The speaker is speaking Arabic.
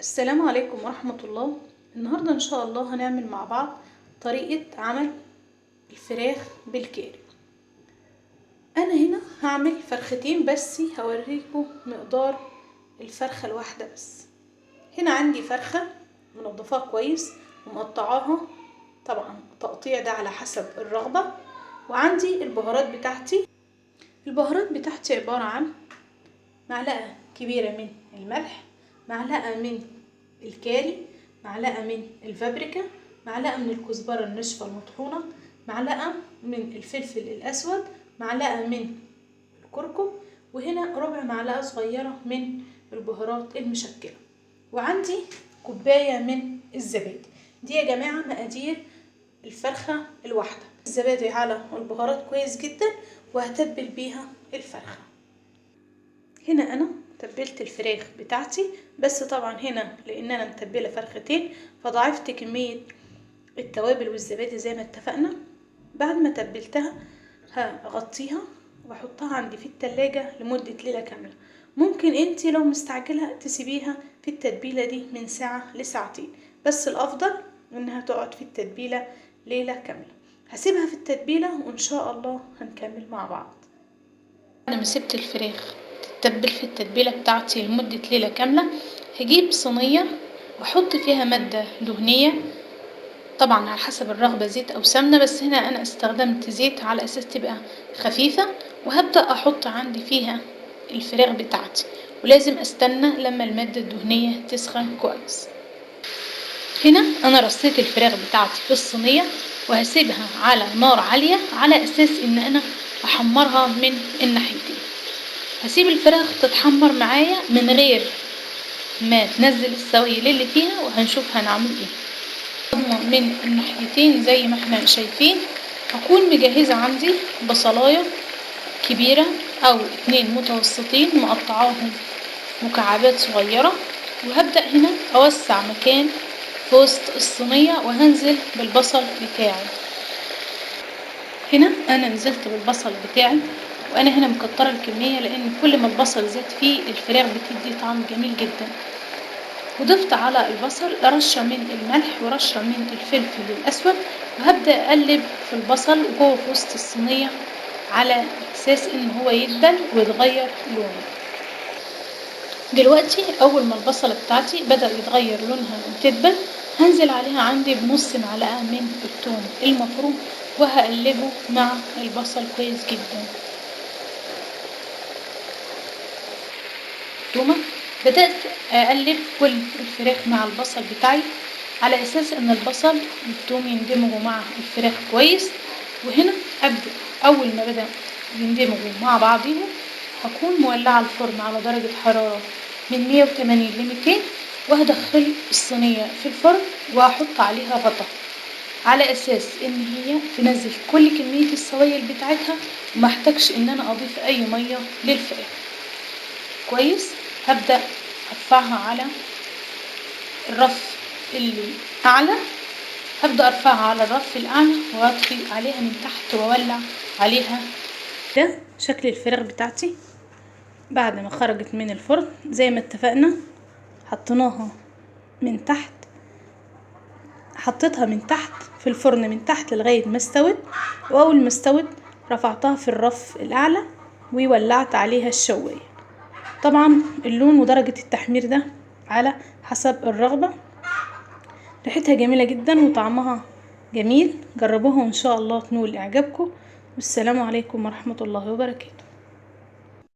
السلام عليكم ورحمة الله. النهاردة ان شاء الله هنعمل مع بعض طريقة عمل الفراخ بالكاري. انا هنا هعمل فرختين بس هوريكم مقدار الفرخة الواحدة بس. هنا عندي فرخة منضفاها كويس ومقطعاها، طبعا التقطيع ده على حسب الرغبة. وعندي البهارات بتاعتي. البهارات بتاعتي عبارة عن معلقة كبيرة من الملح، معلقة من الكاري، معلقة من الفابريكا، معلقة من الكزبرة الناشفة المطحونة، معلقة من الفلفل الأسود، معلقة من الكركم، وهنا ربع معلقة صغيرة من البهارات المشكلة. وعندي كوباية من الزبادي. دي يا جماعة مقادير الفرخة الواحدة. الزبادي على البهارات كويس جدا وهتبل بيها الفرخة. هنا انا تبلت الفراخ بتاعتي، بس طبعا هنا لان انا متبله فرختين فضاعفت كميه التوابل والزبادي زي ما اتفقنا. بعد ما تبلتها هغطيها واحطها عندي في التلاجة لمدة ليلة كاملة. ممكن انتي لو مستعجلة تسيبيها في التتبيلة دي من ساعة لساعتين، بس الافضل انها تقعد في التتبيلة ليلة كاملة. هسيبها في التتبيلة وان شاء الله هنكمل مع بعض. بعد ما سبت الفراخ تتبل في التتبيلة بتاعتي لمدة ليلة كاملة، هجيب صينية واحط فيها مادة دهنية، طبعا على حسب الرغبة زيت او سمنة، بس هنا انا استخدمت زيت على اساس تبقى خفيفة. وهبدأ احط عندي فيها الفراخ بتاعتي، ولازم استنى لما المادة الدهنية تسخن كويس. هنا انا رصيت الفراخ بتاعتي في الصينية وهسيبها على نار عالية على اساس ان انا احمرها من الناحيتين. هسيب الفراخ تتحمر معايا من غير ما تنزل السوائل اللي فيها، وهنشوف هنعمل ايه. من الناحيتين زي ما احنا شايفين. هكون مجهزة عندي بصلاية كبيرة او 2 متوسطين مقطعاهم مكعبات صغيرة، وهبدأ هنا اوسع مكان في وسط الصينية وهنزل بالبصل بتاعي. هنا انا نزلت بالبصل بتاعي، وانا هنا مكتره الكميه لان كل ما البصل زاد فيه الفراخ بتدي طعم جميل جدا. وضفت على البصل رشه من الملح ورشه من الفلفل الاسود، وهبدا اقلب في البصل وهو في وسط الصينيه على اساس ان هو يدبل ويتغير لونه. دلوقتي اول ما البصله بتاعتي بدا يتغير لونها وتدبل، هنزل عليها عندي بنص معلقه من الثوم المفروم وهقلبه مع البصل كويس جدا. ثم بدأت اقلب كل الفراخ مع البصل بتاعي على اساس ان البصل والثوم يندمجوا مع الفراخ كويس. وهنا ابدأ اول ما بدأ يندمجوا مع بعضهم هكون مولعة الفرن على درجة حرارة من 180 ل 200، وهدخل الصينية في الفرن وهحط عليها غطا على اساس ان هي تنزل كل كمية السوائل بتاعتها وما احتاجش ان انا اضيف اي مية للفراخ. كويس. هبدأ ارفعها على الرف الاعلى، هبدأ ارفعها على الرف الاعلى واطفي عليها من تحت واولع عليها. ده شكل الفراخ بتاعتي بعد ما خرجت من الفرن زي ما اتفقنا. حطيناها من تحت، حطيتها من تحت في الفرن من تحت لغاية ما استوت، واول ما استوت رفعتها في الرف الاعلى وولعت عليها الشواية. طبعا اللون ودرجة التحمير ده على حسب الرغبة. ريحتها جميلة جدا وطعمها جميل. جربوها وان شاء الله تنول اعجابكم. والسلام عليكم ورحمة الله وبركاته.